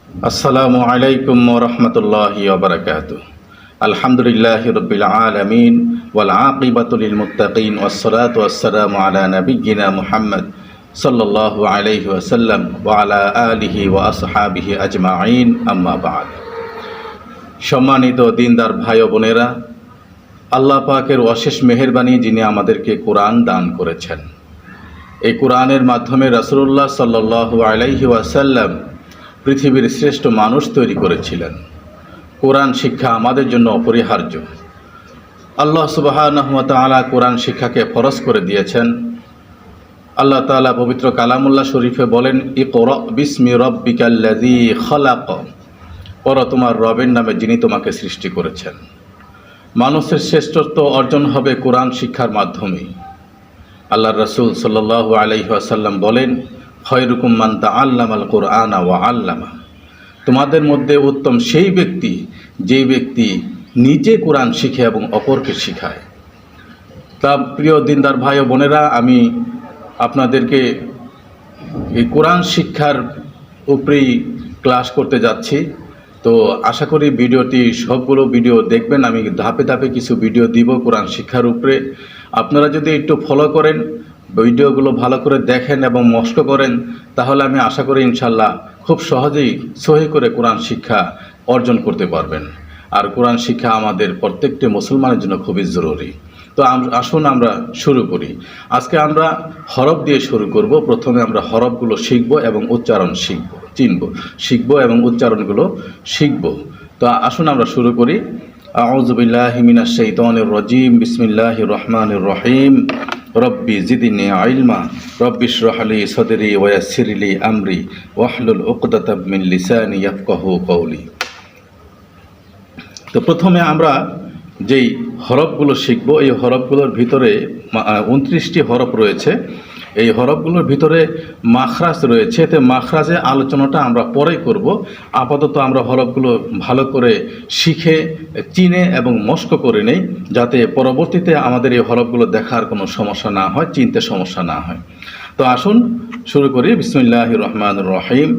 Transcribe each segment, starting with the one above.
আসসালামু আলাইকুম ওয়া রাহমাতুল্লাহি ওয়া বারাকাতুহু। আলহামদুলিল্লাহি রাব্বিল আলামিন ওয়াল আকিবাতু লিল মুত্তাকিন ওয়াস সালাতু ওয়াস সালামু আলা নাবিয়্যিনা মুহাম্মদ সাল্লাল্লাহু আলাইহি ওয়াসাল্লাম ওয়া আলা আলিহি ওয়া আসহাবিহি আজমাইন, আম্মা বা'দ। সম্মানিত দিনদার ভাই ও বোনেরা, আল্লাহ পাকের অশেষ মেহেরবানি যিনি আমাদেরকে কোরআন দান করেছেন। এই কোরআনের মাধ্যমে রাসূলুল্লাহ সাল্লাল্লাহু আলাইহি ওয়াসাল্লাম পৃথিবীর শ্রেষ্ঠ মানুষ তৈরি করেছিলেন। কোরআন শিক্ষা আমাদের জন্য অপরিহার্য। আল্লাহ সুবহানাহু ওয়া তাআলা কোরআন শিক্ষাকে ফরজ করে দিয়েছেন। আল্লাহ তাআলা পবিত্র কালামুল্লাহ শরীফে বলেন, ইকরা বিসমি রাব্বিকাল্লাযী খালাক, পড়ো তোমার রবের নামে যিনি তোমাকে সৃষ্টি করেছেন। মানুষের শ্রেষ্ঠত্ব অর্জন হবে কোরআন শিক্ষার মাধ্যমেই। আল্লাহর রাসূল সাল্লাল্লাহু আলাইহি ওয়াসাল্লাম বলেন, খয়রুকুম মান তাআল্লামাল কুরআনা ওয়া আল্লামা, তোমাদের মধ্যে উত্তম সেই ব্যক্তি যেই ব্যক্তি নিজে কোরআন শিখে এবং অপরকে শিখায়। তা প্রিয় দিনদার ভাই ও বোনেরা, আমি আপনাদেরকে এই কোরআন শিক্ষার উপরেই ক্লাস করতে যাচ্ছি। তো আশা করি ভিডিওটি সবগুলো ভিডিও দেখবেন। আমি ধাপে ধাপে কিছু ভিডিও দিব কোরআন শিক্ষার উপরে। আপনারা যদি একটু ফলো করেন, ভিডিওগুলো ভালো করে দেখেন এবং মস্ত করেন, তাহলে আমি আশা করি ইনশাল্লাহ খুব সহজেই সহি করে কোরআন শিক্ষা অর্জন করতে পারবেন। আর কোরআন শিক্ষা আমাদের প্রত্যেকটি মুসলমানের জন্য খুবই জরুরি। তো আসুন আমরা শুরু করি। আজকে আমরা হরফ দিয়ে শুরু করব। প্রথমে আমরা হরফগুলো শিখব এবং উচ্চারণ শিখব এবং উচ্চারণগুলো শিখব। তো আসুন আমরা শুরু করি। আউযু বিল্লাহি মিনাশ শাইতানির রাজিম, বিসমিল্লাহির রহমানির রহিম। রব্বি জিদনি ইলমা, রব্বি ইশরাহ লি সাদরি ওয়া ইয়াসসির লি আমরি ওয়াহলুল উকদাতাম মিন লিসানি ইয়াফকাহু কওলি। তো প্রথমে আমরা যেই হরফগুলো শিখব, এই হরফগুলোর ভিতরে 29টি হরফ রয়েছে। এই হরফগুলোর ভিতরে মাখরাজ রয়েছে। তো মাখরাজে আলোচনাটা আমরা পরে করব। আপাতত আমরা হরফগুলো ভালো করে শিখে চিনে এবং মস্ক করে নেই, যাতে পরবর্তীতে আমাদের এই হরফগুলো দেখার কোনো সমস্যা না হয়, চিনতে সমস্যা না হয়। তো আসুন শুরু করি। বিসমিল্লাহির রহমানির রহিম।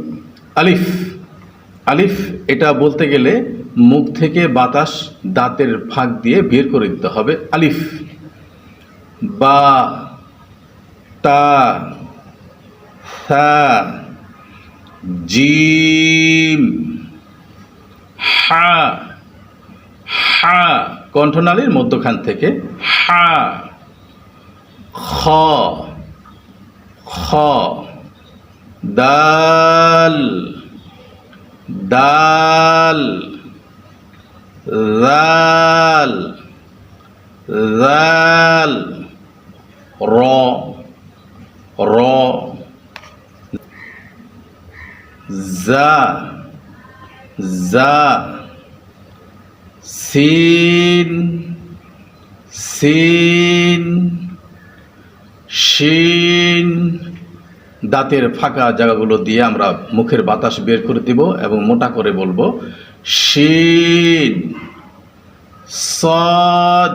আলিফ। আলিফ এটা বলতে গেলে মুখ থেকে বাতাস দাঁতের ফাঁক দিয়ে বের করে দিতে হবে। আলিফ। বা, তা, সা, জিম, হা। হা কণ্ঠনালীর মধ্যখান থেকে হা। খ, খ, দাল, দাল, জাল, জাল, র, র, জা, জা, সিন, সিন, শিন। দাঁতের ফাঁকা জায়গাগুলো দিয়ে আমরা মুখের বাতাস বের করে দিব এবং মোটা করে বলবো শিন। সাদ,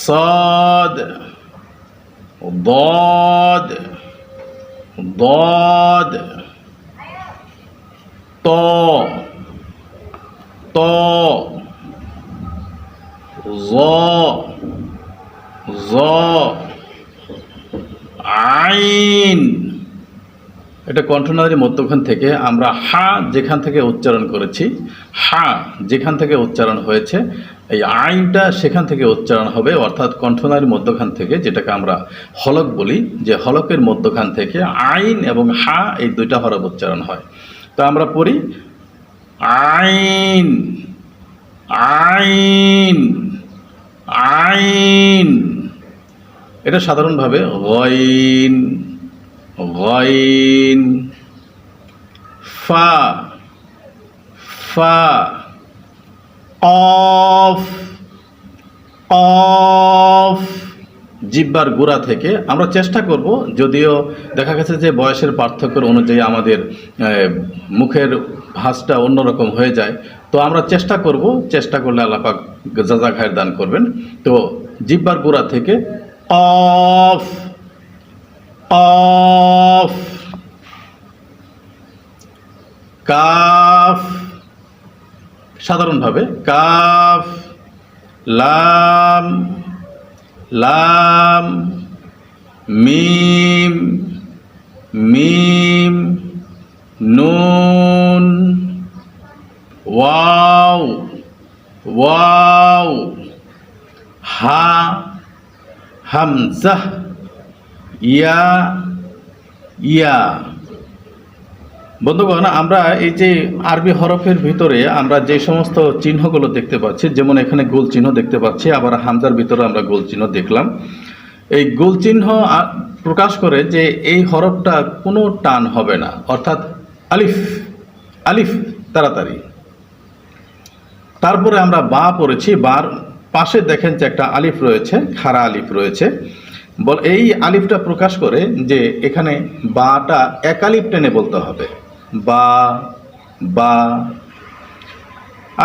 সাদ, ضاد، ضاد، ط، ط، ظ، ظ، আইন। এটা কণ্ঠনালীর মধ্যখান থেকে আমরা হা যেখান থেকে উচ্চারণ করেছি, হা যেখান থেকে উচ্চারণ হয়েছে, এই আইনটা সেখান থেকে উচ্চারণ হবে, অর্থাৎ কণ্ঠনালীর মধ্যখান থেকে, যেটাকে আমরা হলক বলি, যে হলকের মধ্যখান থেকে আইন এবং হা এই দুইটা হরফ উচ্চারণ হয়। তো আমরা পড়ি আইন, আইন, আইন। এটা সাধারণভাবে গইন, গইন। ফা, ফা, কফ, কফ। জিহ্বার গোড়া থেকে আমরা চেষ্টা করব, যদিও দেখা গেছে যে বয়সের পার্থক্যের অনুযায়ী আমাদের মুখের ভাঁজটা অন্যরকম হয়ে যায়। তো আমরা চেষ্টা করব, চেষ্টা করলে আল্লাহ পাক জাযা খায়ের দান করবেন। তো জিহ্বার গোড়া থেকে কফ, কফ, কাফ, সাধারণভাবে কাফ, লাম, লাম, মিম, মিম, নুন, ওয়াও, ওয়াও, হা, হামজাহ, ইয়া, ইয়া। বন্ধুগণ, আমরা এই যে আরবি হরফের ভিতরে আমরা যে সমস্ত চিহ্নগুলো দেখতে পাচ্ছি, যেমন এখানে গোল চিহ্ন দেখতে পাচ্ছি, আবার হামজার ভিতরে আমরা গোল চিহ্ন দেখলাম। এই গোল চিহ্ন প্রকাশ করে যে এই হরফটা কোনো টান হবে না, অর্থাৎ আলিফ, আলিফ তাড়াতাড়ি। তারপরে আমরা বা পড়েছি, বার পাশে দেখেন যে একটা আলিফ রয়েছে, খাড়া আলিফ রয়েছে। এই আলিফটা প্রকাশ করে যে এখানে বাটা এক আলিফ টেনে বলতে হবে, বা, বা।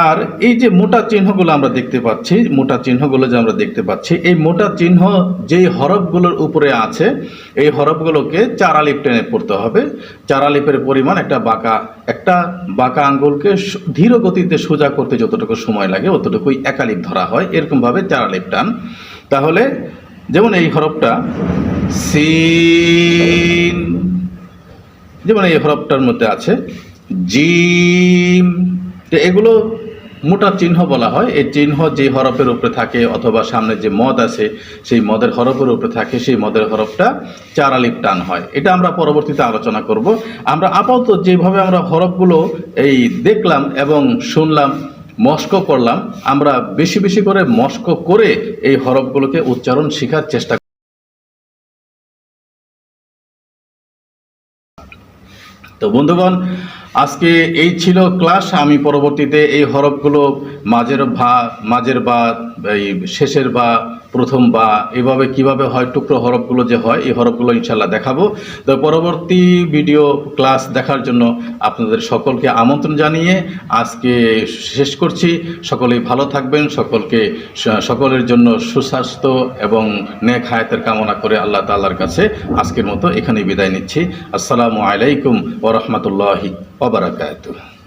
আর এই যে মোটা চিহ্নগুলো আমরা দেখতে পাচ্ছি, মোটা চিহ্নগুলো যে আমরা দেখতে পাচ্ছি, এই মোটা চিহ্ন যেই হরফগুলোর উপরে আছে এই হরফগুলোকে চার আলিফ টেনে পড়তে হবে। চার আলিফের পরিমাণ একটা বাঁকা আঙ্গুলকে ধীর গতিতে সোজা করতে যতটুকু সময় লাগে অতটুকুই এক আলিফ ধরা হয়, এরকমভাবে চার আলিফ টান। তাহলে যেমন এই হরফটা সিন, যেমন এই হরফটার মধ্যে আছে জিম, এগুলো মোটা চিহ্ন বলা হয়। এই চিহ্ন যে হরফের উপরে থাকে অথবা সামনে যে মদ আছে সেই মদের হরফের উপরে থাকে, সেই মদের হরফটা চার আলিফ টান হয়। এটা আমরা পরবর্তীতে আলোচনা করব। আমরা আপাতত যেভাবে আমরা হরফগুলো এই দেখলাম এবং শুনলাম, মস্ক করলাম, আমরা বেশি বেশি করে মস্ক করে এই হরফগুলোকে উচ্চারণ শেখার চেষ্টা। তো বন্ধুগণ, আজকে এই ছিল ক্লাস। আমি পরবর্তীতে এই হরফগুলো মাঝের বা এই শেষের বা প্রথম বা এভাবে কিভাবে হয়, টুকরো হরফগুলো যে হয় এই হরফগুলো ইনশাল্লাহ দেখাবো। তো পরবর্তী ভিডিও ক্লাস দেখার জন্য আপনাদের সকলকে আমন্ত্রণ জানিয়ে আজকে শেষ করছি। সকলেই ভালো থাকবেন, সকলের জন্য সুস্বাস্থ্য এবং নেক হায়াতের কামনা করে আল্লাহ তাআলার কাছে আজকের মতো এখানেই বিদায় নিচ্ছি। আসসালামু আলাইকুম ওয়া রাহমাতুল্লাহি ওয়া বারাকাতুহু।